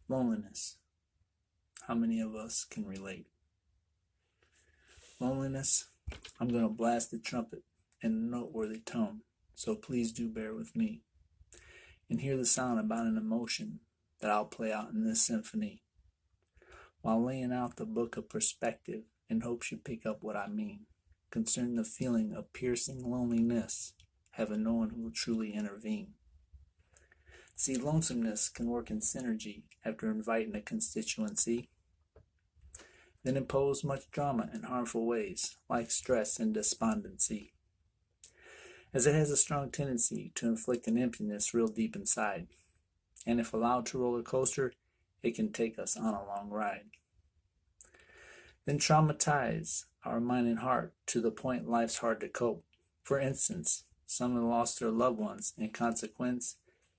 Loneliness. How many of us can relate? Loneliness. I'm going to blast the trumpet in a noteworthy tone, so please do bear with me and hear the sound about an emotion that I'll play out in this symphony while laying out the book of perspective in hopes you pick up what I mean concerning the feeling of piercing loneliness, having no one who will truly intervene. See, lonesomeness can work in synergy after inviting a constituency, then impose much drama in harmful ways, like stress and despondency, as it has a strong tendency to inflict an emptiness real deep inside, and if allowed to roller coaster, it can take us on a long ride. Then traumatize our mind and heart to the point life's hard to cope. For instance, some have lost their loved ones, and in consequence,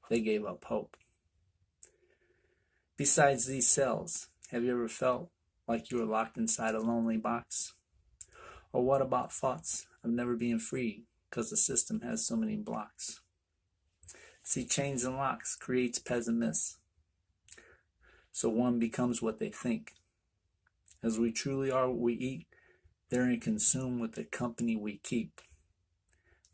they gave up hope. Besides these cells, have you ever felt like you were locked inside a lonely box? Or what about thoughts of never being free because the system has so many blocks? See, chains and locks creates pessimists. So one becomes what they think. As we truly are what we eat, therein consume with the company we keep.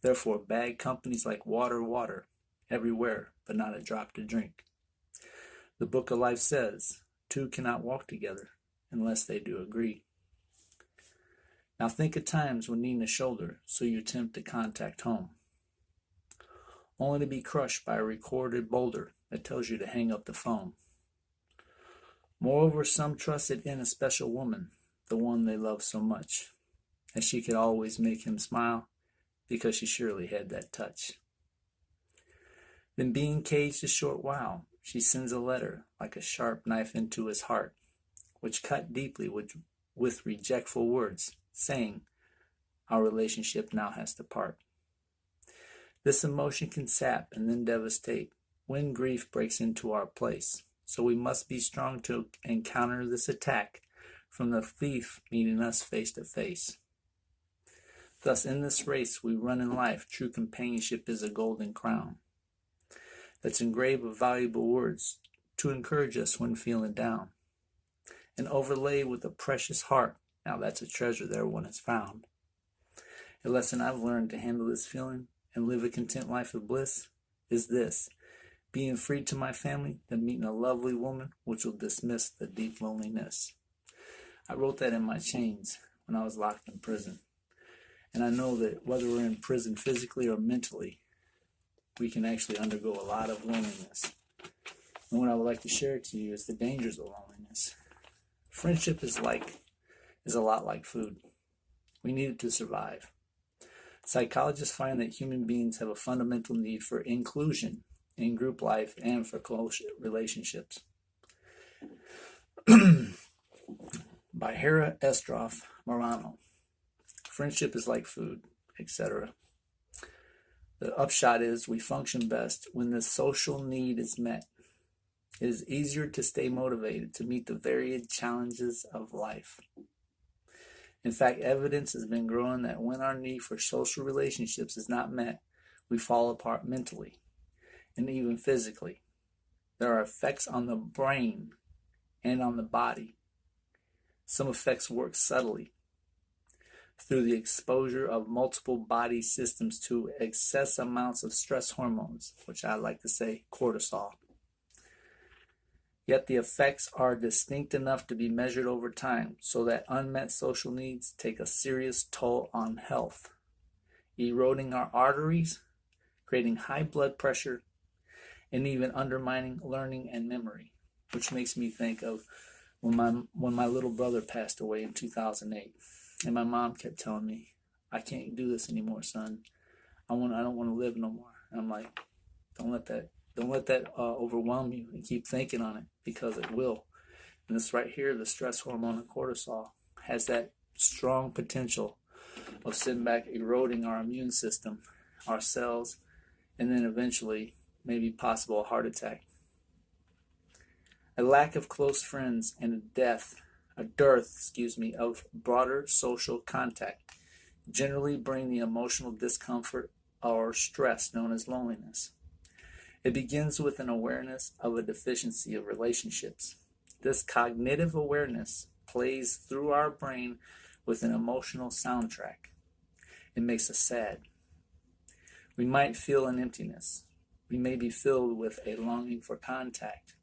Therefore, bad companies like water, everywhere, but not a drop to drink. The book of life says, two cannot walk together unless they do agree. Now think of times when needing a shoulder, so you attempt to contact home, only to be crushed by a recorded boulder that tells you to hang up the phone. Moreover, some trusted in a special woman, the one they loved so much, and she could always make him smile because she surely had that touch. Then being caged a short while, she sends a letter like a sharp knife into his heart, which cut deeply with rejectful words, saying, our relationship now has to part. This emotion can sap and then devastate when grief breaks into our place. So we must be strong to encounter this attack from the thief meeting us face to face. Thus, in this race we run in life, true companionship is a golden crown that's engraved with valuable words to encourage us when feeling down, and overlaid with a precious heart. Now that's a treasure there when it's found. A lesson I've learned to handle this feeling and live a content life of bliss is this: being free to my family, then meeting a lovely woman which will dismiss the deep loneliness. I wrote that in my chains when I was locked in prison. And I know that whether we're in prison physically or mentally, we can actually undergo a lot of loneliness. And what I would like to share to you is the dangers of loneliness. Friendship is a lot like food. We need it to survive. Psychologists find that human beings have a fundamental need for inclusion in group life and for close relationships. By Hera Estroff Morano. Friendship is like food, etc. The upshot is we function best when the social need is met. It is easier to stay motivated to meet the varied challenges of life. In fact, evidence has been growing that when our need for social relationships is not met, we fall apart mentally and even physically. There are effects on the brain and on the body. Some effects work subtly through the exposure of multiple body systems to excess amounts of stress hormones, which I like to say cortisol. Yet the effects are distinct enough to be measured over time, so that unmet social needs take a serious toll on health, eroding our arteries, creating high blood pressure, and even undermining learning and memory, which makes me think of when my little brother passed away in 2008. And my mom kept telling me, I can't do this anymore, son. I don't want to live no more. And I'm like, don't let that overwhelm you, and keep thinking on it, because it will. And this right here, the stress hormone of cortisol, has that strong potential of sitting back, eroding our immune system, our cells, and then eventually maybe possible a heart attack. A lack of close friends and a dearth of broader social contact generally bring the emotional discomfort or stress known as loneliness. It begins with an awareness of a deficiency of relationships. This cognitive awareness plays through our brain with an emotional soundtrack. It makes us sad. We might feel an emptiness. We may be filled with a longing for contact.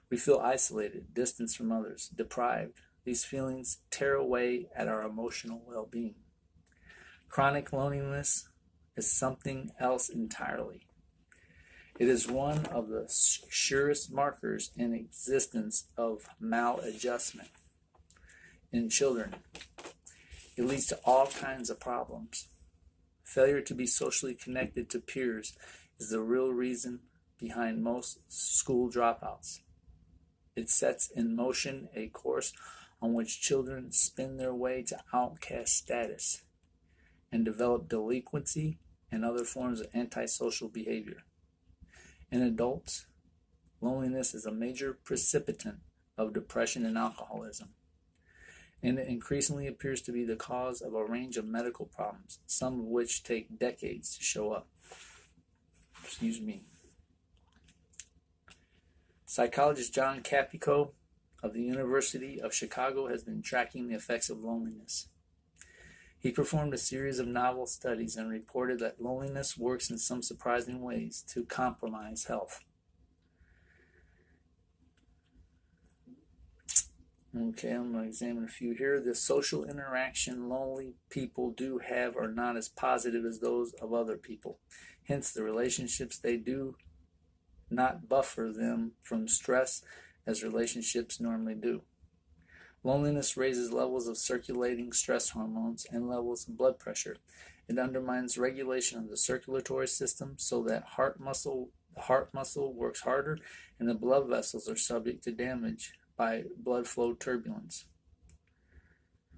We feel isolated, distanced from others, deprived. These feelings tear away at our emotional well-being. Chronic loneliness is something else entirely. It is one of the surest markers in existence of maladjustment in children. It leads to all kinds of problems. Failure to be socially connected to peers is the real reason behind most school dropouts. It sets in motion a course on which children spin their way to outcast status and develop delinquency and other forms of antisocial behavior. In adults, loneliness is a major precipitant of depression and alcoholism, and it increasingly appears to be the cause of a range of medical problems, some of which take decades to show up. Psychologist John Capico of the University of Chicago has been tracking the effects of loneliness. He performed a series of novel studies and reported that loneliness works in some surprising ways to compromise health. Okay, I'm going to examine a few here. The social interaction lonely people do have are not as positive as those of other people. Hence, the relationships they do not buffer them from stress as relationships normally do. Loneliness raises levels of circulating stress hormones and levels of blood pressure. It undermines regulation of the circulatory system so that the heart muscle works harder and the blood vessels are subject to damage by blood flow turbulence.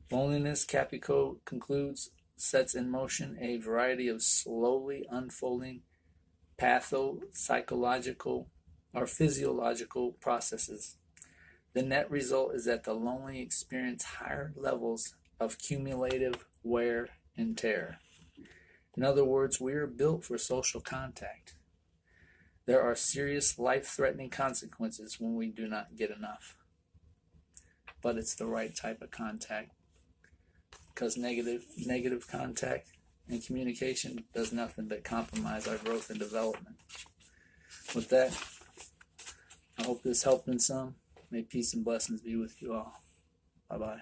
Loneliness, Capico concludes, sets in motion a variety of slowly unfolding pathopsychological or physiological processes. The net result is that the lonely experience higher levels of cumulative wear and tear. In other words, we are built for social contact. There are serious life-threatening consequences when we do not get enough. But it's the right type of contact, because negative contact and communication does nothing but compromise our growth and development. With that, I hope this helped in some. May peace and blessings be with you all. Bye-bye.